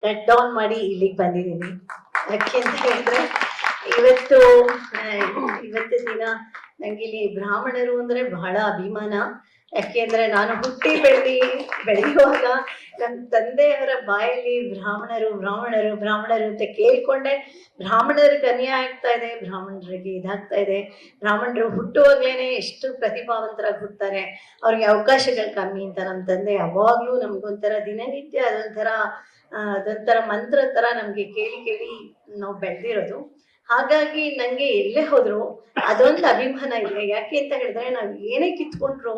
Cut down ಮಾಡಿ ಇಲ್ಲಿಗೆ ಬಂದಿದ್ದೀನಿ. ಯಾಕೆ ಅಂತ ಹೇಳಿದ್ರೆ ಇವತ್ತು ಇವತ್ತಿನ ದಿನ ನಂಗೆ ಇಲ್ಲಿ ಬ್ರಾಹ್ಮಣರು ಅಂದ್ರೆ ಬಹಳ ಅಭಿಮಾನ. ಯಾಕೆಂದ್ರೆ ನಾನು ಹುಟ್ಟಿ ಬೆಳೆಯುವಾಗ ನನ್ನ ತಂದೆಯವರ ಬಾಯಲ್ಲಿ ಬ್ರಾಹ್ಮಣರು ಬ್ರಾಹ್ಮಣರು ಬ್ರಾಹ್ಮಣರು ಅಂತ ಕೇಳ್ಕೊಂಡೆ ಬ್ರಾಹ್ಮಣರಿಗೆ ಅನ್ಯಾಯ ಆಗ್ತಾ ಇದೆ, ಬ್ರಾಹ್ಮಣರಿಗೆ ಇದಾಗ್ತಾ ಇದೆ, ಬ್ರಾಹ್ಮಣರು ಹುಟ್ಟುವಾಗ್ಲೇನೆ ಎಷ್ಟು ಪ್ರತಿಭಾವಂತರಾಗಿ ಹುಡ್ತಾರೆ, ಅವ್ರಿಗೆ ಅವಕಾಶಗಳು ಕಮ್ಮಿ ಅಂತ ನಮ್ಮ ತಂದೆ ಯಾವಾಗ್ಲೂ ನಮ್ಗೊಂಥರ ದಿನನಿತ್ಯ ಅದೊಂಥರ ಮಂತ್ರ ತರ ನಮ್ಗೆ ಕೇಳಿ ಕೇಳಿ ನಾವು ಬೆಳೆದಿರೋದು. ಹಾಗಾಗಿ ನಂಗೆ ಎಲ್ಲೇ ಹೋದ್ರು ಅದೊಂದು ಅಭಿಮಾನ ಇದೆ. ಯಾಕೆ ಅಂತ ಹೇಳಿದ್ರೆ ನಾವ್ ಏನೇ ಕಿತ್ಕೊಂಡ್ರು,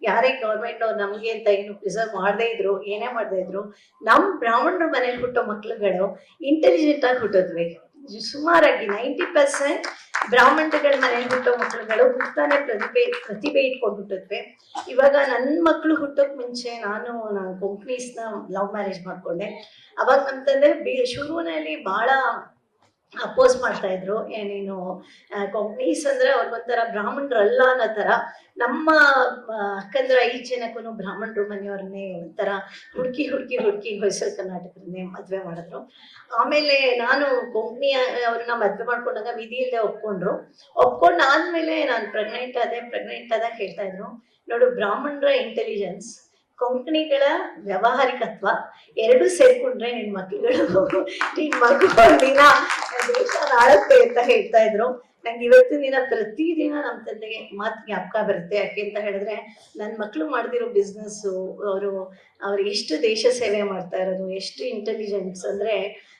ಯಾರೇ ಗೌರ್ಮೆಂಟ್ ಅವ್ರು ನಮ್ಗೆ ಅಂತ ಏನು ಪ್ರಿಸರ್ವ್ ಮಾಡದೇ ಇದ್ರು, ಏನೇ ಮಾಡದೇ ಇದ್ರು, ನಮ್ ಬ್ರಾಹ್ಮಣರ ಮನೇಲಿ ಹುಟ್ಟೋ ಮಕ್ಳುಗಳು ಇಂಟೆಲಿಜೆಂಟ್ ಆಗಿ ಹುಟ್ಟಿದ್ವಿ. ಸುಮಾರಾಗಿ 90% ಬ್ರಾಹ್ಮಣಗಳ ಮನೇಲಿ ಹುಟ್ಟೋ ಮಕ್ಳುಗಳು ಹುಟ್ಟಾನೆ ಪ್ರತಿಭೆ ಇಟ್ಕೊಂಡು ಹುಟ್ಟಿದ್ವಿ. ಇವಾಗ ನನ್ನ ಮಕ್ಳು ಹುಟ್ಟೋಕ್ ಮುಂಚೆ ನಾನು ಕೊಂಕಣೀಸ್ನ ಲವ್ ಮ್ಯಾರೇಜ್ ಮಾಡ್ಕೊಂಡೆ. ಅವಾಗ ನಮ್ ತಂದೆ ಶುರುವಿನಲ್ಲಿ ಬಹಳ ಅಪೋಸ್ ಮಾಡ್ತಾ ಇದ್ರು. ಏನೇನು ಕೊಂಕಣೀಸ್ ಅಂದ್ರೆ ಅವ್ರಿಗೊಂಥರ ಬ್ರಾಹ್ಮಣರಲ್ಲ ಅನ್ನೋ ತರ. ನಮ್ಮ ಅಕ್ಕಂದ್ರ 5 ಜನಕ್ಕೂ ಬ್ರಾಹ್ಮಣರು ಮನೆಯವ್ರನ್ನೇ ಒಂಥರ ಹುಡುಕಿ ಹೊಯ್ಸಳ ಕರ್ನಾಟಕದನ್ನೇ ಮದ್ವೆ ಮಾಡಿದ್ರು. ಆಮೇಲೆ ನಾನು ಕೊಂಕಣಿ ಅವ್ರನ್ನ ಮದ್ವೆ ಮಾಡ್ಕೊಂಡಾಗ ವಿಧಿ ಇಲ್ಲದೆ ಒಪ್ಕೊಂಡಾದ್ಮೇಲೆ ನಾನು ಪ್ರೆಗ್ನೆಂಟ್ ಆದಾಗ ಹೇಳ್ತಾ ಇದ್ರು, ನೋಡು ಬ್ರಾಹ್ಮಣರ ಇಂಟೆಲಿಜೆನ್ಸ್, ಕೊಂಕಣಿಗಳ ವ್ಯಾವಹಾರಿಕತ್ವ ಎರಡು ಸೇರ್ಕೊಂಡ್ರೆ ನಿನ್ ಮಗು ದಿನ ದೇಶ ಆಳುತ್ತೆ ಅಂತ ಹೇಳ್ತಾ ಇದ್ರು. ನಂಗೆ ಇವತ್ತಿನ ದಿನ ಪ್ರತಿದಿನ ನಮ್ಮ ತಂದೆಗೆ ಮಾತು ಜ್ಞಾಪಕ ಬರುತ್ತೆ. ಯಾಕೆ ಅಂತ ಹೇಳಿದ್ರೆ ನನ್ನ ಮಕ್ಳು ಮಾಡ್ತಿರೋ ಬಿಸ್ನೆಸ್, ಅವ್ರು ಎಷ್ಟು ದೇಶ ಸೇವೆ ಮಾಡ್ತಾ ಇರೋದು, ಎಷ್ಟು ಇಂಟೆಲಿಜೆನ್ಸ್ ಅಂದ್ರೆ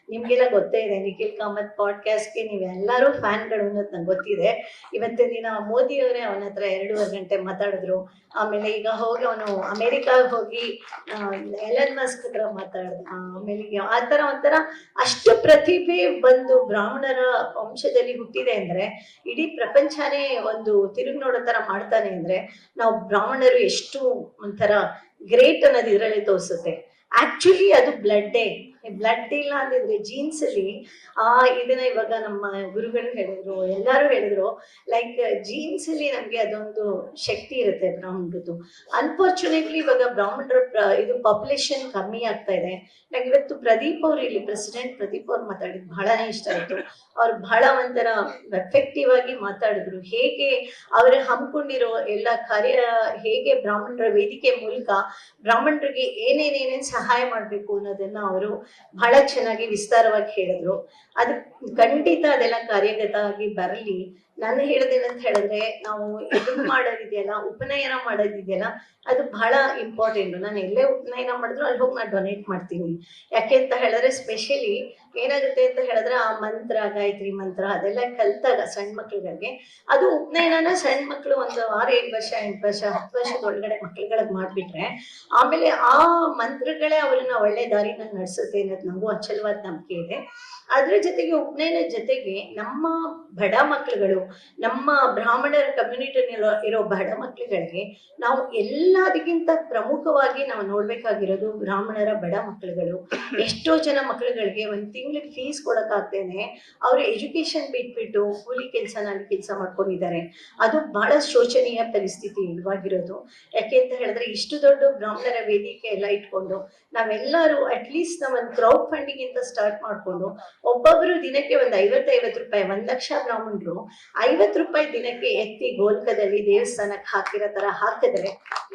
ನಿಮ್ಗೆಲ್ಲ ಗೊತ್ತೇ ಇದೆ. ನಿಖಿಲ್ ಕಾಮತ್ ಪಾಡ್ಕಾಸ್ಟ್ಗೆ ನೀವೆಲ್ಲರೂ ಫ್ಯಾನ್ಗಳು ಅನ್ನೋದು ನಂಗೆ ಗೊತ್ತಿದೆ. ಇವತ್ತಿನ ದಿನ ಮೋದಿ ಅವರೇ ಅವನ ಹತ್ರ 2.5 ಗಂಟೆ ಮಾತಾಡಿದ್ರು. ಆಮೇಲೆ ಈಗ ಹೋಗಿ ಅವನು ಅಮೆರಿಕಾಗ ಹೋಗಿ ಎಲನ್ ಮಸ್ಕ್ ಹತ್ರ ಮಾತಾಡ್ದ. ಆಮೇಲೆ ಆ ತರ ಒಂಥರ ಅಷ್ಟು ಪ್ರತಿಭೆ ಬಂದು ಬ್ರಾಹ್ಮಣರ ವಂಶದಲ್ಲಿ ಹುಟ್ಟಿದೆ ಅಂದ್ರೆ ಇಡೀ ಪ್ರಪಂಚನೇ ಒಂದು ತಿರುಗಿ ನೋಡೋ ತರ ಮಾಡ್ತಾನೆ ಅಂದ್ರೆ ನಾವು ಬ್ರಾಹ್ಮಣರು ಎಷ್ಟು ಒಂಥರ ಗ್ರೇಟ್ ಅನ್ನೋದು ಇದರಲ್ಲಿ ತೋರಿಸುತ್ತೆ. ಆಕ್ಚುಲಿ ಅದು ಬ್ಲಡ್ ಇಲ್ಲ ಅಂದಿದ್ರೆ ಜೀನ್ಸ್ ಅಲ್ಲಿ ಇದನ್ನ ಇವಾಗ ನಮ್ಮ ಗುರುಗಳು ಹೇಳಿದ್ರು, ಎಲ್ಲಾರು ಹೇಳಿದ್ರು, ಲೈಕ್ ಜೀನ್ಸ್ ಅಲ್ಲಿ ನಮ್ಗೆ ಅದೊಂದು ಶಕ್ತಿ ಇರುತ್ತೆ ಬ್ರಾಹ್ಮಣರದ್ದು. ಅನ್ಫಾರ್ಚುನೇಟ್ಲಿ ಇವಾಗ ಬ್ರಾಹ್ಮಣರ ಇದು ಪಾಪ್ಯುಲೇಷನ್ ಕಮ್ಮಿ ಆಗ್ತಾ ಇದೆ. ನಂಗೆ ಇವತ್ತು ಪ್ರದೀಪ್ ಅವ್ರು ಇಲ್ಲಿ ಪ್ರೆಸಿಡೆಂಟ್ ಪ್ರದೀಪ್ ಅವ್ರು ಮಾತಾಡಿದ್ ಬಹಳನೇ ಇಷ್ಟ ಆಯ್ತು. ಅವ್ರು ಬಹಳ ಒಂಥರ ಎಫೆಕ್ಟಿವ್ ಆಗಿ ಮಾತಾಡಿದ್ರು. ಹೇಗೆ ಅವ್ರ ಹಮ್ಮಿಕೊಂಡಿರೋ ಎಲ್ಲ ಕಾರ್ಯ, ಹೇಗೆ ಬ್ರಾಹ್ಮಣರ ವೇದಿಕೆ ಮೂಲಕ ಬ್ರಾಹ್ಮಣರಿಗೆ ಏನೇನೇನೇನ್ ಸಹಾಯ ಮಾಡ್ಬೇಕು ಅನ್ನೋದನ್ನ ಅವರು ಬಹಳ ಚೆನ್ನಾಗಿ ವಿಸ್ತಾರವಾಗಿ ಹೇಳಿದ್ರು. ಅದು ಖಂಡಿತ ಅದೆಲ್ಲ ಕಾರ್ಯಗತ ಆಗಿ ಬರಲಿ. ನಾನು ಹೇಳೋದೇನಂತ ಹೇಳಿದ್ರೆ, ನಾವು ಇದನ್ನ ಮಾಡೋದಿದೆಯಲ್ಲ, ಉಪನಯನ ಮಾಡೋದಿದೆಯಲ್ಲ, ಅದು ಬಹಳ ಇಂಪಾರ್ಟೆಂಟ್. ನಾನು ಎಲ್ಲೇ ಉಪನಯನ ಮಾಡಿದ್ರು ಅಲ್ಲಿ ಹೋಗಿ ನಾನು ಡೊನೇಟ್ ಮಾಡ್ತೀನಿ. ಯಾಕೆ ಅಂತ ಹೇಳಿದ್ರೆ ಸ್ಪೆಷಲಿ ಏನಾಗುತ್ತೆ ಅಂತ ಹೇಳಿದ್ರೆ ಆ ಮಂತ್ರ, ಗಾಯತ್ರಿ ಮಂತ್ರ ಅದೆಲ್ಲ ಕಲ್ತಾಗ ಸಣ್ಣ ಮಕ್ಳುಗಳಿಗೆ, ಅದು ಉಪನಯನ ಸಣ್ಣ ಮಕ್ಳು ಒಂದು 6-7 ವರ್ಷ 8 ವರ್ಷ 10 ವರ್ಷದ ಒಳಗಡೆ ಮಕ್ಳುಗಳಿಗೆ ಮಾಡ್ಬಿಟ್ರೆ ಆಮೇಲೆ ಆ ಮಂತ್ರಗಳೇ ಅವ್ರನ್ನ ಒಳ್ಳೆ ದಾರಿನಲ್ಲಿ ನಡೆಸುತ್ತೆ ಅನ್ನೋದು ನಮಗೂ ಅಚಲವಾದ ನಂಬಿಕೆ ಇದೆ. ಅದ್ರ ಜೊತೆಗೆ ಉಪನಯನದ ಜೊತೆಗೆ ನಮ್ಮ ಬಡ ಮಕ್ಳುಗಳು, ನಮ್ಮ ಬ್ರಾಹ್ಮಣರ ಕಮ್ಯುನಿಟಿ ಇರೋ ಬಡ ಮಕ್ಳುಗಳಿಗೆ ನಾವು ಎಲ್ಲದಕ್ಕಿಂತ ಪ್ರಮುಖವಾಗಿ ನಾವು ನೋಡ್ಬೇಕಾಗಿರೋದು ಬ್ರಾಹ್ಮಣರ ಬಡ ಮಕ್ಳುಗಳು. ಎಷ್ಟೋ ಜನ ಮಕ್ಳುಗಳಿಗೆ 1 ತಿಂಗಳಿಗೆ ಫೀಸ್ ಕೊಡಕ್ಕಾಗ್ದೇನೆ ಅವ್ರು ಎಜುಕೇಶನ್ ಬಿಟ್ಬಿಟ್ಟು ಕೂಲಿ ಕೆಲ್ಸನಲ್ಲಿ ಕೆಲಸ ಮಾಡ್ಕೊಂಡಿದ್ದಾರೆ. ಅದು ಬಹಳ ಶೋಚನೀಯ ಪರಿಸ್ಥಿತಿ ಇವಾಗಿರೋದು. ಯಾಕೆ ಅಂತ ಹೇಳಿದ್ರೆ ಇಷ್ಟು ದೊಡ್ಡ ಬ್ರಾಹ್ಮಣರ ವೇದಿಕೆ ಎಲ್ಲ ಇಟ್ಕೊಂಡು ನಾವೆಲ್ಲರೂ ಅಟ್ಲೀಸ್ಟ್ ನಾವು ಒಂದು ಕ್ರೌಡ್ ಫಂಡಿಂಗ್ ಇಂದ ಸ್ಟಾರ್ಟ್ ಮಾಡ್ಕೊಂಡು ಒಬ್ಬೊಬ್ರು ದಿನಕ್ಕೆ ಒಂದು 50 ರೂಪಾಯಿ, 1 ಲಕ್ಷ ಬ್ರಾಹ್ಮಣರು 50 ರೂಪಾಯಿ ದಿನಕ್ಕೆ ಎತ್ತಿ ಗೋಲ್ಕದಲ್ಲಿ ದೇವಸ್ಥಾನಕ್ಕೆ ಹಾಕಿರೋ ತರ ಹಾಕಿದ್ರೆ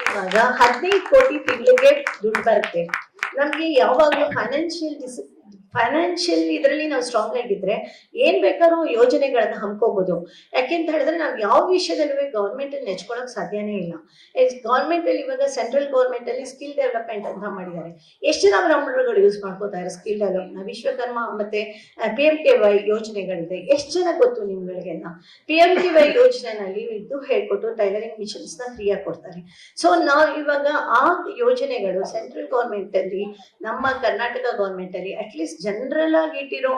ಇವಾಗ 15 ಕೋಟಿ ತಿಂಗಳಿಗೆ ದುಡ್ಡು ಬರುತ್ತೆ. ನಮ್ಗೆ ಯಾವಾಗ್ಲೂ ಫೈನಾನ್ಷಿಯಲ್ ಇದರಲ್ಲಿ ನಾವು ಸ್ಟ್ರಾಂಗ್ ಆಗಿದ್ರೆ ಏನ್ ಬೇಕಾದ್ರೂ ಯೋಜನೆಗಳನ್ನ ಹಮ್ಕೋಬಹುದು. ಯಾಕೆಂತ ಹೇಳಿದ್ರೆ ನಾವು ಯಾವ ವಿಷಯದಲ್ಲೂ ಗೌರ್ಮೆಂಟ್ ಅಲ್ಲಿ ನೆಚ್ಕೊಳಕ್ ಸಾಧ್ಯನೇ ಇಲ್ಲ. ಗೌರ್ಮೆಂಟ್ ಅಲ್ಲಿ ಇವಾಗ ಸೆಂಟ್ರಲ್ ಗೌರ್ಮೆಂಟ್ ಅಲ್ಲಿ ಸ್ಕಿಲ್ ಡೆವಲಪ್ಮೆಂಟ್ ಅಂತ ಮಾಡಿದ್ದಾರೆ. ಎಷ್ಟು ಜನ ಬ್ರಾಹ್ಮಣರುಗಳು ಯೂಸ್ ಮಾಡ್ಕೋತಾರೆ ಸ್ಕಿಲ್ ಡೆವಲಪ್ಮೆಂಟ್? ವಿಶ್ವಕರ್ಮ ಮತ್ತೆ PMKY ಯೋಜನೆಗಳಿದೆ. ಎಷ್ಟು ಜನ ಗೊತ್ತು ನಿಮ್ಗಳಿಗೆಲ್ಲ? PMKY ಯೋಜನೆನಲ್ಲಿ ಇದು ಹೇಳ್ಕೊಟ್ಟು ಟೈಲರಿಂಗ್ ಮಿಷನ್ಸ್ ನ ಫ್ರೀ ಆಗಿ ಕೊಡ್ತಾರೆ. ಸೊ ನಾವು ಇವಾಗ ಆ ಯೋಜನೆಗಳು ಸೆಂಟ್ರಲ್ ಗೌರ್ಮೆಂಟ್ ಅಲ್ಲಿ, ನಮ್ಮ ಕರ್ನಾಟಕ ಗೌರ್ಮೆಂಟ್ ಅಲ್ಲಿ ಅಟ್ಲೀಸ್ಟ್ ಜನರಲ್ ಆಗಿ ಇಟ್ಟಿರೋ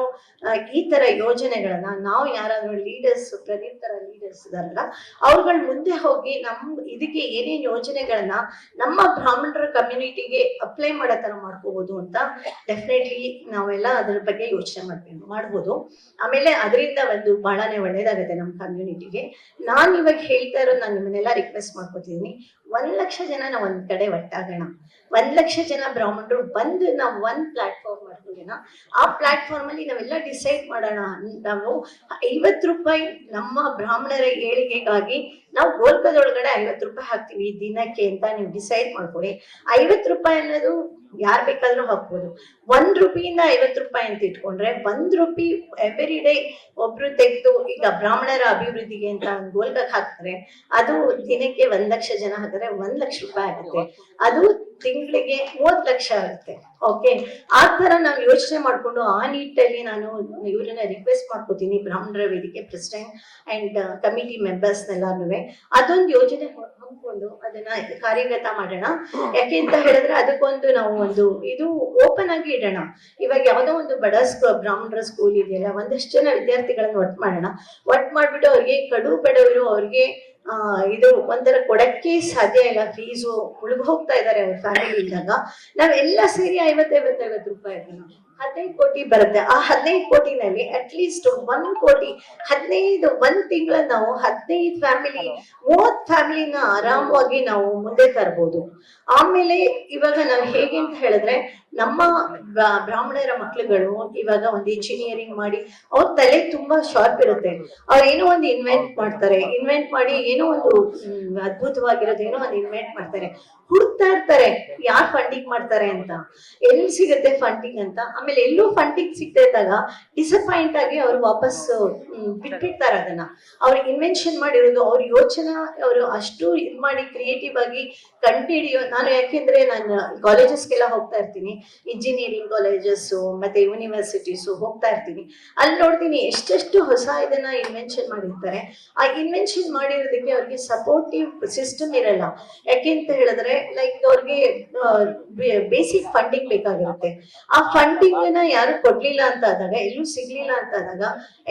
ಈ ತರ ಯೋಜನೆಗಳನ್ನ ನಾವು ಯಾರಾದ್ರೂ ಲೀಡರ್ಸ್, ಪ್ರದೀಪ್ ತರ ಲೀಡರ್ಸ್ ಇದಾರಲ್ಲ, ಅವ್ರುಗಳ ಮುಂದೆ ಹೋಗಿ ಇದಕ್ಕೆ ಏನೇನ್ ಯೋಜನೆಗಳನ್ನ ನಮ್ಮ ಬ್ರಾಹ್ಮಣರ ಕಮ್ಯುನಿಟಿಗೆ ಅಪ್ಲೈ ಮಾಡೋ ತರ ಮಾಡ್ಕೋಬಹುದು ಅಂತ ಡೆಫಿನೆಟ್ಲಿ ನಾವೆಲ್ಲ ಅದ್ರ ಬಗ್ಗೆ ಯೋಚನೆ ಮಾಡ್ಬೋದು. ಆಮೇಲೆ ಅದರಿಂದ ಒಂದು ಬಹಳನೇ ಒಳ್ಳೇದಾಗುತ್ತೆ ನಮ್ಮ ಕಮ್ಯುನಿಟಿಗೆ. ನಾನು ಇವಾಗ ಹೇಳ್ತಾ ಇರೋದು, ನಾನು ನಿಮ್ಮನ್ನೆಲ್ಲ ರಿಕ್ವೆಸ್ಟ್ ಮಾಡ್ಕೊತಿದ್ದೀನಿ, 1 ಲಕ್ಷ ಜನ ನಾವು ಒಂದ್ ಕಡೆ ಒಟ್ಟಾಗೋಣ. 1 ಲಕ್ಷ ಜನ ಬ್ರಾಹ್ಮಣರು ಬಂದು ನಾವು 1 ಪ್ಲಾಟ್ಫಾರ್ಮ್ ಮಾಡ್ಕೊಂಡು ದಿನ ಆ ಪ್ಲಾಟ್ಫಾರ್ಮ್ ಅಲ್ಲಿ ನಾವೆಲ್ಲ ಡಿಸೈಡ್ ಮಾಡೋಣ. ನಾವು 50 ರೂಪಾಯಿ ನಮ್ಮ ಬ್ರಾಹ್ಮಣರ ಏಳಿಗೆಗಾಗಿ ನಾವು ಗೋಲ್ಕದೊಳಗಡೆ 50 ರೂಪಾಯಿ ಹಾಕ್ತೀವಿ ದಿನಕ್ಕೆ ಅಂತ ನೀವು ಡಿಸೈಡ್ ಮಾಡ್ಕೊಳ್ಳಿ. 50 ರೂಪಾಯಿ ಅನ್ನೋದು ಯಾರ್ ಬೇಕಾದ್ರೂ ಹಾಕ್ಬೋದು. 1 ರೂಪಾಯಿಂದ 50 ರೂಪಾಯಿ ಅಂತ ಇಟ್ಕೊಂಡ್ರೆ 1 ರೂಪಾಯಿ ಎವ್ರಿ ಡೇ ಒಬ್ರು ತೆಗೆದು ಈಗ ಬ್ರಾಹ್ಮಣರ ಅಭಿವೃದ್ಧಿಗೆ ಅಂತ ಗೋಲ್ಕಕ್ಕೆ ಹಾಕ್ತಾರೆ, ಅದು ದಿನಕ್ಕೆ 1 ಲಕ್ಷ ಜನ ಹಾಕಿದ್ರೆ 1 ಲಕ್ಷ ರೂಪಾಯಿ ಆಗುತ್ತೆ. ಅದು ತಿಂಗಳಿಗೆ 30 ಲಕ್ಷ ಆಗುತ್ತೆ. ಓಕೆ, ಆ ತರ ನಾವು ಯೋಚನೆ ಮಾಡ್ಕೊಂಡು ಆ ನಿಟ್ಟಲ್ಲಿ ನಾನು ಇವ್ರನ್ನ ರಿಕ್ವೆಸ್ಟ್ ಮಾಡ್ಕೋತೀನಿ, ಬ್ರಾಹ್ಮಣರ ವೇದಿಕೆ ಪ್ರೆಸಿಡೆಂಟ್ ಅಂಡ್ ಕಮಿಟಿ ಮೆಂಬರ್ಸ್ನೆಲ್ಲಾನು ಅದೊಂದು ಯೋಜನೆ ಹಮ್ಮಿಕೊಂಡು ಅದನ್ನ ಕಾರ್ಯಗತ ಮಾಡೋಣ. ಯಾಕೆ ಅಂತ ಹೇಳಿದ್ರೆ ಅದಕ್ಕೊಂದು ನಾವು ಒಂದು ಇದು ಓಪನ್ ಆಗಿ ಇಡೋಣ. ಇವಾಗ ಯಾವ್ದೋ ಒಂದು ಬಡ ಬ್ರಾಹ್ಮಣರ ಸ್ಕೂಲ್ ಇದೆಯಲ್ಲ, ಒಂದಷ್ಟು ಜನ ವಿದ್ಯಾರ್ಥಿಗಳನ್ನ ಒಟ್ಟು ಮಾಡೋಣ. ಒಟ್ಟು ಮಾಡ್ಬಿಟ್ಟು ಅವ್ರಿಗೆ ಕಡು ಬಡವರು ಅವ್ರಿಗೆ ಇದು ಒಂಥರ ಕೊಡಕ್ಕೆ ಸಾಧ್ಯ ಇಲ್ಲ, ಫೀಸು ಮುಳುಗ್ ಹೋಗ್ತಾ ಇದಾರೆ ಅವ್ರ ಫ್ಯಾಮಿಲಿ ಇದ್ದಾಗ, ನಾವೆಲ್ಲ ಸೇರಿ 50 ರೂಪಾಯಿ 15 ಕೋಟಿ ಬರುತ್ತೆ. ಆ 15 ಕೋಟಿನಲ್ಲಿ ಅಟ್ಲೀಸ್ಟ್ 1 ಕೋಟಿ 15 ಒಂದ್ ತಿಂಗಳ ನಾವು 15 ಫ್ಯಾಮಿಲಿ 30 ಫ್ಯಾಮಿಲಿನ ಆರಾಮವಾಗಿ ನಾವು ಮುಂದೆ ತರಬಹುದು. ಆಮೇಲೆ ಇವಾಗ ನಾವು ಹೇಗೆ ಅಂತ ಹೇಳಿದ್ರೆ ನಮ್ಮ ಬ್ರಾಹ್ಮಣರ ಮಕ್ಳುಗಳು ಇವಾಗ ಒಂದು ಇಂಜಿನಿಯರಿಂಗ್ ಮಾಡಿ ಅವ್ರ ತಲೆ ತುಂಬಾ ಶಾರ್ಪ್ ಇರುತ್ತೆ. ಅವ್ರು ಏನೋ ಒಂದು ಇನ್ವೆಂಟ್ ಮಾಡ್ತಾರೆ, ಇನ್ವೆಂಟ್ ಮಾಡಿ ಏನೋ ಒಂದು ಅದ್ಭುತವಾಗಿರೋದು ಏನೋ ಒಂದು ಇನ್ವೆಂಟ್ ಮಾಡ್ತಾರೆ, ಹುಡುಕ್ತಾ ಇರ್ತಾರೆ ಯಾರ್ ಫಂಡಿಂಗ್ ಮಾಡ್ತಾರೆ ಅಂತ, ಎಲ್ಲಿ ಸಿಗುತ್ತೆ ಫಂಡಿಂಗ್ ಅಂತ. ಆಮೇಲೆ ಎಲ್ಲೂ ಫಂಡಿಂಗ್ ಸಿಗ್ತಾ ಇದ್ದಾಗ ಡಿಸಪಾಯಿಂಟ್ ಆಗಿ ಅವ್ರು ವಾಪಸ್ ಬಿಟ್ಬಿಡ್ತಾರೆ ಅದನ್ನ. ಅವ್ರು ಇನ್ವೆನ್ಷನ್ ಮಾಡಿರೋದು ಅವ್ರ ಯೋಚನೆ ಅವರು ಅಷ್ಟು ಇದ್ ಮಾಡಿ ಕ್ರಿಯೇಟಿವ್ ಆಗಿ ಕಂಡುಹಿಡಿಯೋ. ನಾನು ಯಾಕೆಂದ್ರೆ ನಾನು ಕಾಲೇಜಸ್ಗೆಲ್ಲ ಹೋಗ್ತಾ ಇರ್ತೀನಿ, ಇಂಜಿನಿಯರಿಂಗ್ ಕಾಲೇಜಸ್ ಮತ್ತೆ ಯೂನಿವರ್ಸಿಟೀಸ್ ಹೋಗ್ತಾ ಇರ್ತೀನಿ. ಅಲ್ಲಿ ನೋಡ್ತೀನಿ ಎಷ್ಟೆಷ್ಟು ಹೊಸ ಇದನ್ನ ಇನ್ವೆನ್ಷನ್ ಮಾಡಿರ್ತಾರೆ. ಆ ಇನ್ವೆನ್ಷನ್ ಮಾಡಿರೋದಕ್ಕೆ ಅವ್ರಿಗೆ ಸಪೋರ್ಟಿವ್ ಸಿಸ್ಟಮ್ ಇರಲ್ಲ. ಯಾಕೆ ಅಂತ ಹೇಳಿದ್ರೆ ಲೈಕ್ ಅವ್ರಿಗೆ ಬೇಸಿಕ್ ಫಂಡಿಂಗ್ ಬೇಕಾಗಿರುತ್ತೆ. ಆ ಫಂಡಿಂಗ್ ನ ಯಾರು ಕೊಡ್ಲಿಲ್ಲ ಅಂತ ಆದಾಗ, ಎಲ್ಲೂ ಸಿಗ್ಲಿಲ್ಲ ಅಂತ ಆದಾಗ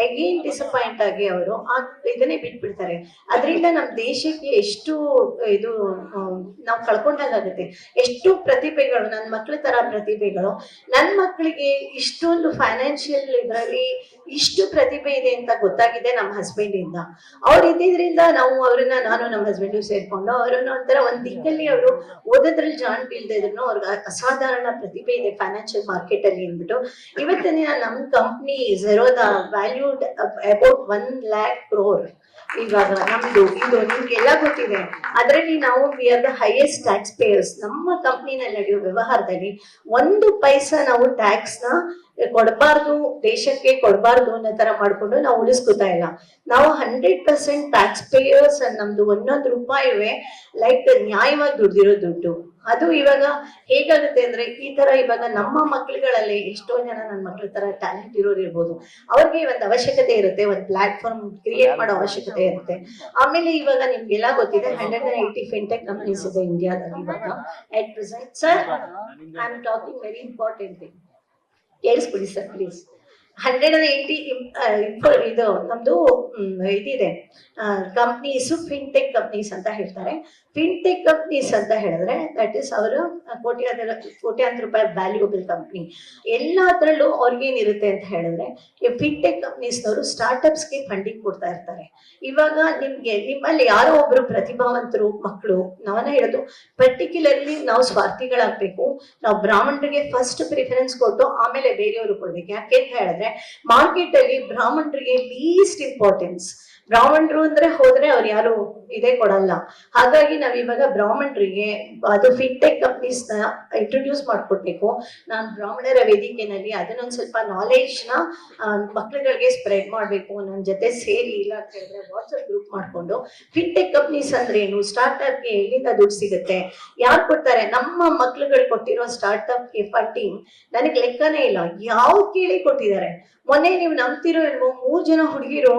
ಅಗೇನ್ ಡಿಸಪಾಯಿಂಟ್ ಆಗಿ ಅವರು ಆ ಇದನ್ನೇ ಬಿಟ್ಬಿಡ್ತಾರೆ. ಅದರಿಂದ ನಮ್ ದೇಶಕ್ಕೆ ಎಷ್ಟು ಇದು ನಾವು ಕಳ್ಕೊಂಡಾಗುತ್ತೆ. ಎಷ್ಟು ಪ್ರತಿಭೆಗಳು, ನನ್ನ ಮಕ್ಳ ತರ ಪ್ರತಿಭೆಗಳು, ನನ್ನ ಮಕ್ಕಳಿಗೆ ಇಷ್ಟೊಂದು ಫೈನಾನ್ಷಿಯಲ್ ಇದರಲ್ಲಿ ಇಷ್ಟು ಪ್ರತಿಭೆ ಇದೆ ಅಂತ ಗೊತ್ತಾಗಿದೆ ನಮ್ಮ ಹಸ್ಬೆಂಡ್ ಇಂದ. ಅವ್ರು ಇದ್ದಿದ್ರಿಂದ ನಾವು ಅವ್ರನ್ನ, ನಾನು ನಮ್ಮ ಹಸ್ಬೆಂಡ್ ಸೇರ್ಕೊಂಡು ಅವ್ರನ್ನ ಒಂಥರ ಒಂದ್ ದಿಕ್ಕಲ್ಲಿ ಅವರು ಓದೋದ್ರಲ್ಲಿ ಜಾಣ್ ಬೀಳ್ತಾ ಇದ್ರು. ಅವ್ರಿಗೆ ಅಸಾಧಾರಣ ಪ್ರತಿಭೆ ಇದೆ ಫೈನಾನ್ಷಿಯಲ್ ಮಾರ್ಕೆಟ್ ಅಲ್ಲಿ ಅಂದ್ಬಿಟ್ಟು ಇವತ್ತಿನ ನಮ್ company Zerodha valued about 1 lakh crore. ಇವಾಗ ನಮ್ದು ಇದು ನಿಮ್ಗೆಲ್ಲ ಗೊತ್ತಿದೆ. ಅದರಲ್ಲಿ ನಾವು we are the highest tax payers. ನಮ್ಮ ಕಂಪ್ನಿನಲ್ಲಿ ನಡೆಯೋ ವ್ಯವಹಾರದಲ್ಲಿ 1 ಪೈಸಾ ನಾವು ಟ್ಯಾಕ್ಸ್ ನ ಕೊಡಬಾರ್ದು, ದೇಶಕ್ಕೆ ಕೊಡಬಾರ್ದು ಅನ್ನೋ ತರ ಮಾಡ್ಕೊಂಡು ನಾವು ಉಳಿಸ್ಕೊತಾ ಇಲ್ಲ. ನಾವು 100% ಟ್ಯಾಕ್ಸ್ ಪೇಯರ್ಸ್. ನಮ್ದು 1 ರೂಪಾಯಿವೆ ಲೈಕ್ ನ್ಯಾಯವಾಗಿ ದುಡ್ದಿರೋ ದುಡ್ಡು. ಅದು ಇವಾಗ ಹೇಗಾಗುತ್ತೆ ಅಂದ್ರೆ ಈ ತರ ಇವಾಗ ನಮ್ಮ ಮಕ್ಳುಗಳಲ್ಲಿ ಎಷ್ಟೋ ಜನ ನನ್ನ ಮಕ್ಳ ತರ ಟ್ಯಾಲೆಂಟ್ ಇರೋರು ಇರ್ಬೋದು, ಅವ್ರಿಗೆ ಒಂದು ಅವಶ್ಯಕತೆ ಇರುತ್ತೆ, ಒಂದು ಪ್ಲಾಟ್ಫಾರ್ಮ್ ಕ್ರಿಯೇಟ್ ಮಾಡೋ ಅವಶ್ಯಕತೆ ಇರುತ್ತೆ. ಆಮೇಲೆ ಇವಾಗ ನಿಮ್ಗೆಲ್ಲ ಗೊತ್ತಿದೆ 180 ಫಿನ್ಟೆಕ್ ಕಂಪನೀಸ್ ಇದೆ ಇಂಡಿಯಾದಲ್ಲಿ ಇವಾಗ at present. Sir I am talking very important thing, ಕೇಳಿಸ್ಬಿಡಿ ಸರ್ ಪ್ಲೀಸ್. 180 ಇದು ನಮ್ದು ಇದಿದೆ ಕಂಪ್ನೀಸ್, ಫಿನ್ಟೆಕ್ ಕಂಪ್ನೀಸ್ ಅಂತ ಹೇಳ್ತಾರೆ. ಫಿನ್ಟೆಕ್ ಕಂಪ್ನೀಸ್ ಅಂತ ಹೇಳಿದ್ರೆ ದಟ್ ಇಸ್ ಅವರು ಕೋಟ್ಯಾಂತರ ರೂಪಾಯಿ ವ್ಯಾಲ್ಯೂಬಲ್ ಕಂಪ್ನಿ. ಎಲ್ಲದ್ರಲ್ಲೂ ಅವ್ರಿಗೇನಿರುತ್ತೆ ಅಂತ ಹೇಳಿದ್ರೆ ಫಿನ್ಟೆಕ್ ಕಂಪ್ನೀಸ್ನವರು ಸ್ಟಾರ್ಟ್ಅಪ್ಸ್ಗೆ ಫಂಡಿಂಗ್ ಕೊಡ್ತಾ ಇರ್ತಾರೆ. ಇವಾಗ ನಿಮ್ಮಲ್ಲಿ ಯಾರೋ ಒಬ್ರು ಪ್ರತಿಭಾವಂತರು ಮಕ್ಕಳು, ನಾವನ್ನ ಹೇಳೋದು ಪರ್ಟಿಕ್ಯುಲರ್ಲಿ ನಾವು ಸ್ವಾರ್ಥಿಗಳಾಗ್ಬೇಕು. ನಾವು ಬ್ರಾಹ್ಮಣರಿಗೆ ಫಸ್ಟ್ ಪ್ರಿಫರೆನ್ಸ್ ಕೊಟ್ಟು ಆಮೇಲೆ ಬೇರೆಯವರು ಕೊಡ್ಬೇಕು. ಯಾಕೆ ಅಂತ ಹೇಳಿದ್ರೆ ಮಾರ್ಕೆಟ್ ಅಲ್ಲಿ ಬ್ರಾಹ್ಮಣರಿಗೆ ಲೀಸ್ಟ್ ಇಂಪಾರ್ಟೆನ್ಸ್. ಬ್ರಾಹ್ಮಣರು ಅಂದ್ರೆ ಹೋದ್ರೆ ಅವ್ರು ಯಾರು ಇದೇ ಕೊಡಲ್ಲ. ಹಾಗಾಗಿ ನಾವ್ ಇವಾಗ ಬ್ರಾಹ್ಮಣರಿಗೆ ಅದು ಫಿನ್ಟೆಕ್ ಕಂಪ್ನೀಸ್ ನ ಇಂಟ್ರೊಡ್ಯೂಸ್ ಮಾಡ್ಕೊಡ್ಬೇಕು. ನಾನು ಬ್ರಾಹ್ಮಣರ ವೇದಿಕೆನಲ್ಲಿ ಅದನ್ನೊಂದ್ ಸ್ವಲ್ಪ ನಾಲೆಡ್ಜ್ ನ ಮಕ್ಳುಗಳಿಗೆ ಸ್ಪ್ರೆಡ್ ಮಾಡ್ಬೇಕು. ನನ್ನ ಜೊತೆ ಸೇರಿ ಇಲ್ಲ ಅಂತ ಹೇಳಿದ್ರೆ ವಾಟ್ಸ್ಆಪ್ ಗ್ರೂಪ್ ಮಾಡ್ಕೊಂಡು ಫಿನ್ಟೆಕ್ ಕಂಪ್ನೀಸ್ ಅಂದ್ರೆ ಏನು, ಸ್ಟಾರ್ಟ್ಅಪ್ ಗೆ ಎಲ್ಲಿಂದ ದುಡ್ಡು ಸಿಗುತ್ತೆ, ಯಾರು ಕೊಡ್ತಾರೆ. ನಮ್ಮ ಮಕ್ಳುಗಳು ಕೊಟ್ಟಿರೋ ಸ್ಟಾರ್ಟ್ಅಪ್ ಗೆ ಫಂಡಿಂಗ್ ನನಗೆ ಲೆಕ್ಕನೇ ಇಲ್ಲ, ಯಾವ ಕೇಳಿ ಕೊಟ್ಟಿದ್ದಾರೆ. ಮೊನ್ನೆ ನೀವು ನಂಬ್ತಿರೋ ಇಲ್ವೋ 3 ಜನ ಹುಡುಗಿರು,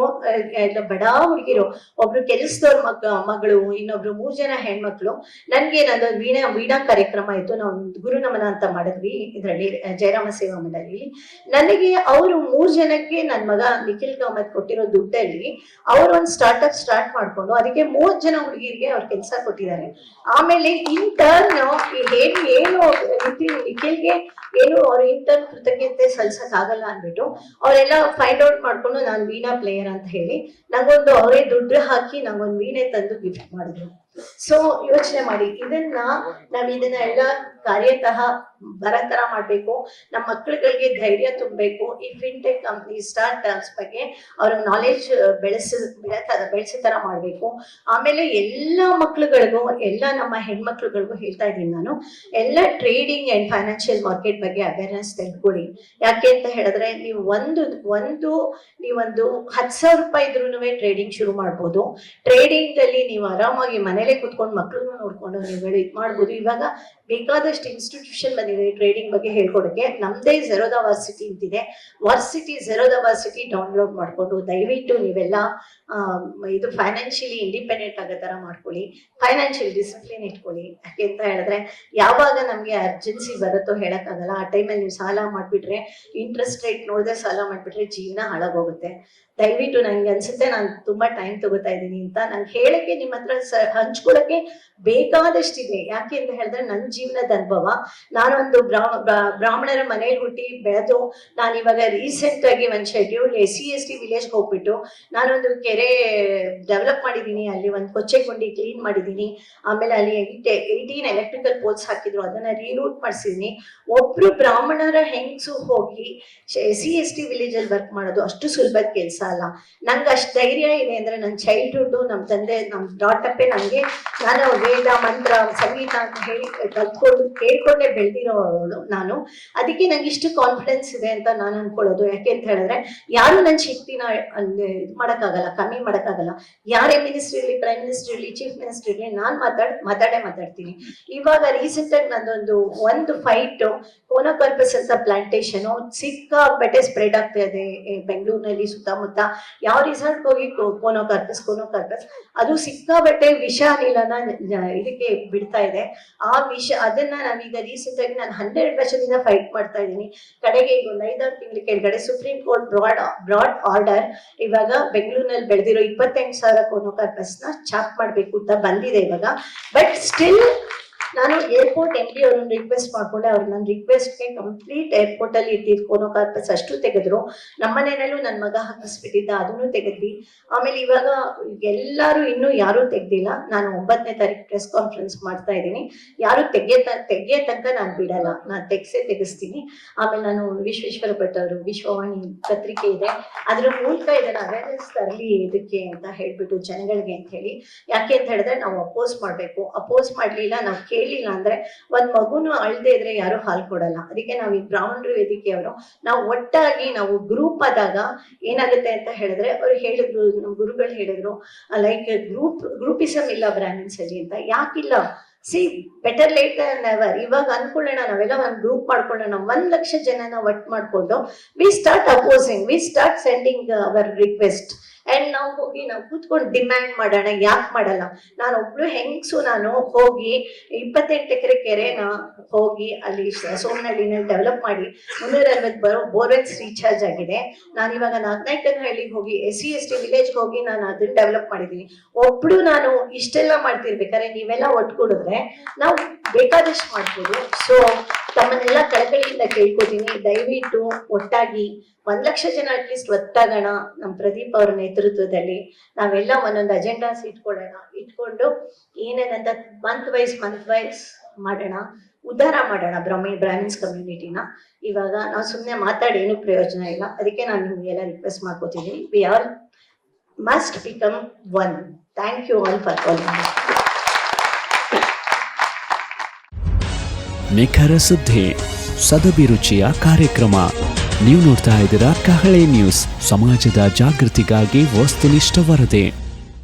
ಬಡ ಹುಡುಗಿರು, ಒಬ್ರು ಕೆಲಸದವ್ರ ಮಗಳು, ಇನ್ನೊಬ್ರು 3 ಜನ ಹೆಣ್ಮಕ್ಳು. ನನ್ಗೆ ನಂದು ವೀಣಾ ಕಾರ್ಯಕ್ರಮ ಇತ್ತು, ನಾವು ಗುರು ನಮನ ಅಂತ ಮಾಡಿದ್ವಿ ಇದರಲ್ಲಿ ಜಯರಾಮ ಸೇವಾ ಮಂಡಳಿಲಿ. ನನಗೆ ಅವರು 3 ಜನಕ್ಕೆ ನನ್ನ ಮಗ ನಿಖಿಲ್ ಕಾಮತ್ ಕೊಟ್ಟಿರೋ ದುಡ್ಡಲ್ಲಿ ಅವ್ರು ಒಂದು ಸ್ಟಾರ್ಟ್ಅಪ್ ಸ್ಟಾರ್ಟ್ ಮಾಡ್ಕೊಂಡು ಅದಕ್ಕೆ 30 ಜನ ಹುಡುಗಿರಿಗೆ ಅವ್ರ ಕೆಲಸ ಕೊಟ್ಟಿದ್ದಾರೆ. ಆಮೇಲೆ ಇಂಟರ್ನ್ ಹೇಳಿ ಏನು ನಿಖಿಲ್ಗೆ ಏನು ಅವ್ರ ಇಂಟರ್ನ್ ಕೃತಜ್ಞತೆ ಸಲ್ಸಕ್ ಆಗಲ್ಲ ಅಂದ್ಬಿಟ್ಟು ಅವರೆಲ್ಲ ಫೈಂಡ್ ಔಟ್ ಮಾಡ್ಕೊಂಡು ನಾನು ವೀಣಾ ಪ್ಲೇಯರ್ ಅಂತ ಹೇಳಿ ನಂಗೊಂದು ಅವರೇ ದುಡ್ಡು ಹಾಕಿ ನಂಗೊಂದು ವೀಣೆ ತಂದು ಗಿಫ್ಟ್ ಮಾಡಿದ್ರು. ಸೊ ಯೋಚನೆ ಮಾಡಿ, ನಾವ್ ಇದನ್ನ ಎಲ್ಲ ಕಾರ್ಯತಃ ಬರತರ ಮಾಡ್ಬೇಕು. ನಮ್ಮ ಮಕ್ಕಳುಗಳಿಗೆ ಧೈರ್ಯ ತುಂಬಬೇಕು. ಈ ಫಿನ್ಟೆಕ್ ಕಂಪ್ನಿ ಸ್ಟಾರ್ಟ್ಅಪ್ಸ್ ಬಗ್ಗೆ ಅವ್ರ ನಾಲೆಜ್ ಬೆಳೆಸೋ ತರ ಮಾಡ್ಬೇಕು. ಆಮೇಲೆ ಎಲ್ಲ ಮಕ್ಳುಗಳಿಗೂ, ಎಲ್ಲ ನಮ್ಮ ಹೆಣ್ಮಕ್ಳುಗಳಿಗೂ ಹೇಳ್ತಾ ಇದ್ದೀನಿ ನಾನು, ಎಲ್ಲ ಟ್ರೇಡಿಂಗ್ ಅಂಡ್ ಫೈನಾನ್ಷಿಯಲ್ ಮಾರ್ಕೆಟ್ ಬಗ್ಗೆ ಅವೇರ್ನೆಸ್ ತೆಗೆದುಕೊಳ್ಳಿ. ಯಾಕೆ ಅಂತ ಹೇಳಿದ್ರೆ ನೀವು ಒಂದು 10,000 ರೂಪಾಯಿ ಇದ್ರೂ ಟ್ರೇಡಿಂಗ್ ಶುರು ಮಾಡ್ಬೋದು. ಟ್ರೇಡಿಂಗ್ ಅಲ್ಲಿ ನೀವು ಆರಾಮಾಗಿ ಮನೇಲೆ ಕುತ್ಕೊಂಡು ಮಕ್ಳನ್ನು ನೋಡ್ಕೊಂಡು ನೀವು ಇದು ಮಾಡ್ಬೋದು. ಇವಾಗ ಬೇಕಾದಷ್ಟು ಇನ್ಸ್ಟಿಟ್ಯೂಷನ್ ಬಂದಿದೆ ಟ್ರೇಡಿಂಗ್ ಬಗ್ಗೆ ಹೇಳ್ಕೊಡಕ್ಕೆ. ನಮ್ದೇ ಝೆರೋದಾ ವರ್ಸಿಟಿ ಅಂತಿದೆ. ಝೆರೋದಾ ವರ್ಸಿಟಿ ಡೌನ್ಲೋಡ್ ಮಾಡ್ಕೊಂಡು ದಯವಿಟ್ಟು ನೀವೆಲ್ಲ ಇದು ಫೈನಾನ್ಷಿಯಲಿ ಇಂಡಿಪೆಂಡೆಂಟ್ ಆಗೋ ತರ ಮಾಡ್ಕೊಳ್ಳಿ. ಫೈನಾನ್ಷಿಯಲ್ ಡಿಸಿಪ್ಲಿನ್ ಇಟ್ಕೊಳ್ಳಿ. ಯಾಕೆ ಅಂತ ಹೇಳಿದ್ರೆ ಯಾವಾಗ ನಮ್ಗೆ ಅರ್ಜೆನ್ಸಿ ಬರುತ್ತೋ ಹೇಳಕ್ಕಾಗಲ್ಲ. ಆ ಟೈಮಲ್ಲಿ ನೀವು ಸಾಲ ಮಾಡ್ಬಿಟ್ರೆ, ಇಂಟ್ರೆಸ್ಟ್ ರೇಟ್ ನೋಡದೆ ಸಾಲ ಮಾಡ್ಬಿಟ್ರೆ ಜೀವನ ಹಾಳಾಗೋಗುತ್ತೆ. ದಯವಿಟ್ಟು ನಂಗೆ ಅನ್ಸುತ್ತೆ ನಾನು ತುಂಬಾ ಟೈಮ್ ತಗೋತಾ ಇದ್ದೀನಿ ಅಂತ. ನಂಗೆ ಹೇಳಕ್ಕೆ ನಿಮ್ಮ ಹತ್ರ ಹಂಚ್ಕೊಳಕ್ಕೆ ಬೇಕಾದಷ್ಟಿದೆ. ಯಾಕೆ ಅಂತ ಹೇಳಿದ್ರೆ ನನ್ನ ಜೀವನದ ಅನುಭವ. ನಾನೊಂದು ಬ್ರಾಹ್ಮಣರ ಮನೇಲಿ ಹುಟ್ಟಿ ಬೆಳೆದು ನಾನು ಇವಾಗ ರೀಸೆಂಟ್ ಆಗಿ ಒಂದು ಶೆಡ್ಯೂಲ್ SC/ST ವಿಲೇಜ್ಗೆ ಹೋಗ್ಬಿಟ್ಟು ನಾನೊಂದು ಕೆರೆ ಡೆವಲಪ್ ಮಾಡಿದ್ದೀನಿ. ಅಲ್ಲಿ ಒಂದು ಕೊಚ್ಚೆ ಗುಂಡಿ ಕ್ಲೀನ್ ಮಾಡಿದ್ದೀನಿ. ಆಮೇಲೆ ಅಲ್ಲಿ 18 ಎಲೆಕ್ಟ್ರಿಕಲ್ ಪೋಲ್ಸ್ ಹಾಕಿದ್ರು, ಅದನ್ನ ರೀರೂಟ್ ಮಾಡಿಸಿದೀನಿ. ಒಬ್ರು ಬ್ರಾಹ್ಮಣರ ಹೆಂಗ್ಸು ಹೋಗಿ SC/ST ವಿಲೇಜ್ ಅಲ್ಲಿ ವರ್ಕ್ ಮಾಡೋದು ಅಷ್ಟು ಸುಲಭದ ಕೆಲಸ ಅಲ್ಲ. ನಂಗೆ ಅಷ್ಟು ಧೈರ್ಯ ಇದೆ ಅಂದ್ರೆ ನನ್ನ ಚೈಲ್ಡ್ಹುಡ್, ನಮ್ಮ ತಂದೆ, ನಮ್ಮ ಡಾಟಪ್ಪೆ ನಂಗೆ, ನಾನು ವೇದ ಮಂತ್ರ ಸಂಗೀತ ಅಂತ ಹೇಳಿ ಕಲ್ತ್ಕೊಂಡು ಕೇಳ್ಕೊಂಡೆ ಬೆಳೆದಿರೋಳು ನಾನು. ಅದಕ್ಕೆ ನಂಗೆ ಇಷ್ಟು ಕಾನ್ಫಿಡೆನ್ಸ್ ಇದೆ ಅಂತ ನಾನು ಅನ್ಕೊಳ್ಳೋದು. ಯಾಕೆ ಅಂತ ಹೇಳಿದ್ರೆ ಯಾರು ನನ್ನ ಶಕ್ತಿನ ಇದು ಮಾಡಕ್ಕಾಗಲ್ಲ, ಕಮ್ಮಿ ಮಾಡಕ್ಕಾಗಲ್ಲ. ಯಾರೇ ಮಿನಿಸ್ಟ್ರಿ ಇರಲಿ, ಪ್ರೈಮ್ ಮಿನಿಸ್ಟರ್ ಇರಲಿ, ಚೀಫ್ ಮಿನಿಸ್ಟರ್ ಇರಲಿ, ನಾನು ಮಾತಾಡ್ತೀನಿ. ಇವಾಗ ರೀಸೆಂಟ್ ಆಗಿ ಒಂದು ಫೈಟ್ ಕೋನೋಕಾರ್ಪಸ್ ಅಂತ ಪ್ಲಾಂಟೇಶನ್ ಸಿಕ್ಕಾಪಟ್ಟೆ ಸ್ಪ್ರೆಡ್ ಆಗ್ತಾ ಇದೆ ಬೆಂಗಳೂರಿನಲ್ಲಿ ಸುತ್ತಮುತ್ತ. ಯಾವ ರಿಸಾರ್ಟ್ ಹೋಗಿ ಕೋನೋಕಾರ್ಪಸ್ ಅದು ಸಿಕ್ಕಾಪಟ್ಟೆ ವಿಷ ಅನಿಲನ ಇದಕ್ಕೆ ಬಿಡ್ತಾ ಇದೆ. ಅದನ್ನ ನಾವೀಗ ರೀಸೆಂಟ್ ಆಗಿ ನಾನು 12 ವರ್ಷದಿಂದ ಫೈಟ್ ಮಾಡ್ತಾ ಇದ್ದೀನಿ. ಕಡೆಗೆ ಈಗ ಒಂದು 5-6 ತಿಂಗಳ ಕೆಳಗಡೆ ಸುಪ್ರೀಂ ಕೋರ್ಟ್ ಬ್ರಾಡ್ ಆರ್ಡರ್ ಇವಾಗ ಬೆಂಗಳೂರಿನಲ್ಲಿ ಬೆಳೆದಿರೋ 28,000 ಕೋನೋಕಾರ್ಪಸ್ ನ ಚಾಪ್ ಮಾಡ್ಬೇಕು ಅಂತ ಬಂದಿದೆ ಇವಾಗ. ಬಟ್ ಸ್ಟಿಲ್ ನಾನು ಏರ್ಪೋರ್ಟ್ MD ಅವ್ರನ್ನ ರಿಕ್ವೆಸ್ಟ್ ಮಾಡ್ಕೊಂಡೆ. ಅವ್ರು ನನ್ನ ರಿಕ್ವೆಸ್ಟ್ಗೆ ಕಂಪ್ಲೀಟ್ ಏರ್ಪೋರ್ಟ್ ಅಲ್ಲಿ ಇಟ್ಟಿದ್ದು ಕೋನೋಕಾರ್ಪಸ್ ಅಷ್ಟು ತೆಗೆದ್ರು. ನಮ್ಮನೇನಲ್ಲೂ ನನ್ನ ಮಗ ಹಾಕಿಸ್ಬಿಟ್ಟಿದ್ದ, ಅದನ್ನು ತೆಗೆದ್ವಿ. ಆಮೇಲೆ ಇವಾಗ ಎಲ್ಲರೂ ಇನ್ನೂ ಯಾರು ತೆಗ್ದಿಲ್ಲ. ನಾನು 9ನೇ ತಾರೀಕು ಪ್ರೆಸ್ ಕಾನ್ಫರೆನ್ಸ್ ಮಾಡ್ತಾ ಇದ್ದೀನಿ. ಯಾರು ತೆಗಿಯ ತನಕ ನಾನು ಬಿಡಲ್ಲ, ನಾನು ತೆಗಿಸ್ತೀನಿ. ಆಮೇಲೆ ನಾನು ವಿಶ್ವೇಶ್ವರ ಭಟ್ ಅವರು ವಿಶ್ವವಾಣಿ ಪತ್ರಿಕೆ ಇದೆ, ಅದ್ರ ಮೂಲಕ ಇದನ್ನ ಅವೇರ್ನೆಸ್ ತರಲಿ ಇದಕ್ಕೆ ಅಂತ ಹೇಳ್ಬಿಟ್ಟು ಜನಗಳಿಗೆ ಅಂತ ಹೇಳಿ. ಯಾಕೆ ಅಂತ ಹೇಳಿದ್ರೆ ನಾವು ಅಪೋಸ್ ಮಾಡ್ಲಿಲ್ಲ, ನಾವು ಕೇಳಿಲ್ಲ ಅಂದ್ರೆ ಒಂದ್ ಮಗುನು ಅಳ್ದೇ ಇದ್ರೆ ಯಾರು ಹಾಲು ಕೊಡಲ್ಲ. ಅದಕ್ಕೆ ನಾವು ಈ ಬ್ರಾಹ್ಮಣರು ವೇದಿಕೆಯವರು ನಾವು ಒಟ್ಟಾಗಿ ನಾವು ಗ್ರೂಪ್ ಆದಾಗ ಏನಾಗುತ್ತೆ ಅಂತ ಹೇಳಿದ್ರೆ ಅವ್ರು ಹೇಳಿದ್ರು, ನಮ್ಮ ಗುರುಗಳು ಹೇಳಿದ್ರು, ಲೈಕ್ ಗ್ರೂಪಿಸಮ್ ಇಲ್ಲ ಬ್ರಾಹ್ಮಿನ್ಸ್ ಅಲ್ಲಿ ಅಂತ. ಯಾಕಿಲ್ಲ? Better late than never. ಇವಾಗ ಅನ್ಕೊಳ್ಳೋಣ, ನಾವೆಲ್ಲ ಒಂದು ಗ್ರೂಪ್ ಮಾಡ್ಕೊಳ್ಳೋಣ, 1 ಲಕ್ಷ ಜನನ ಒಟ್ಟು ಮಾಡ್ಕೊಂಡು we start sending our request and ನಾವು ಕೂತ್ಕೊಂಡು ಡಿಮ್ಯಾಂಡ್ ಮಾಡೋಣ. ಯಾಕೆ ಮಾಡಲ್ಲ? ನಾನು ಒಬ್ಳು ಹೆಂಗ್ಸು, ನಾನು ಹೋಗಿ 28 ಎಕರೆ ಕೆರೆನ ಹೋಗಿ ಅಲ್ಲಿ ಸೋಮನಹಳ್ಳಿನಲ್ಲಿ ಡೆವಲಪ್ ಮಾಡಿ 360 ಬೋರ್ವೆಲ್ಸ್ ರೀಚಾರ್ಜ್ ಆಗಿದೆ. ನಾನು ಇವಾಗ ನಾಗನಾಯ್ಕನಹಳ್ಳಿಗೆ ಹೋಗಿ SC/ST ವಿಲೇಜ್ಗೆ ಹೋಗಿ ನಾನು ಅದನ್ನ ಡೆವಲಪ್ ಮಾಡಿದ್ದೀನಿ. ಒಬ್ಳು ನಾನು ಇಷ್ಟೆಲ್ಲ ಮಾಡ್ತಿರ್ಬೇಕಾದ್ರೆ ನೀವೆಲ್ಲ ಒಟ್ಕೊಡಿದ್ರೆ ನಾವು ಬೇಕಾದಷ್ಟು ಮಾಡ್ಬೋದು. ಸೊ ತಮ್ಮನ್ನೆಲ್ಲ ಕಳಕಳಿಯಿಂದ ಕೇಳ್ಕೊತೀನಿ, ದಯವಿಟ್ಟು ಒಟ್ಟಾಗಿ 1 ಲಕ್ಷ ಜನ ಅಟ್ಲೀಸ್ಟ್ ಒಟ್ಟಾಗೋಣ. ನಮ್ಮ ಪ್ರದೀಪ್ ಅವರ ನೇತೃತ್ವದಲ್ಲಿ ನಾವೆಲ್ಲ ಒಂದೊಂದು ಅಜೆಂಡಾಸ್ ಇಟ್ಕೊಂಡು ಏನೇನಂತ ಮಂತ್ ವೈಸ್ ಮಾಡೋಣ, ಉದ್ಧಾರ ಮಾಡೋಣ ಬ್ರಾಹ್ಮಿನ್ಸ್ ಕಮ್ಯುನಿಟಿನ. ಇವಾಗ ನಾವು ಸುಮ್ಮನೆ ಮಾತಾಡಿ ಏನು ಪ್ರಯೋಜನ ಇಲ್ಲ. ಅದಕ್ಕೆ ನಾನು ನಿಮಗೆಲ್ಲ ರಿಕ್ವೆಸ್ಟ್ ಮಾಡ್ಕೋತಿದ್ದೀನಿ, we all must become one. Thank you all for calling. ನಿಖರ ಸುದ್ದಿ, ಸದಭಿರುಚಿಯ ಕಾರ್ಯಕ್ರಮ. ನೀವು ನೋಡ್ತಾ ಇದ್ದೀರಾ ಕಹಳೆ ನ್ಯೂಸ್, ಸಮಾಜದ ಜಾಗೃತಿಗಾಗಿ ವಸ್ತುನಿಷ್ಠ ವರದಿ.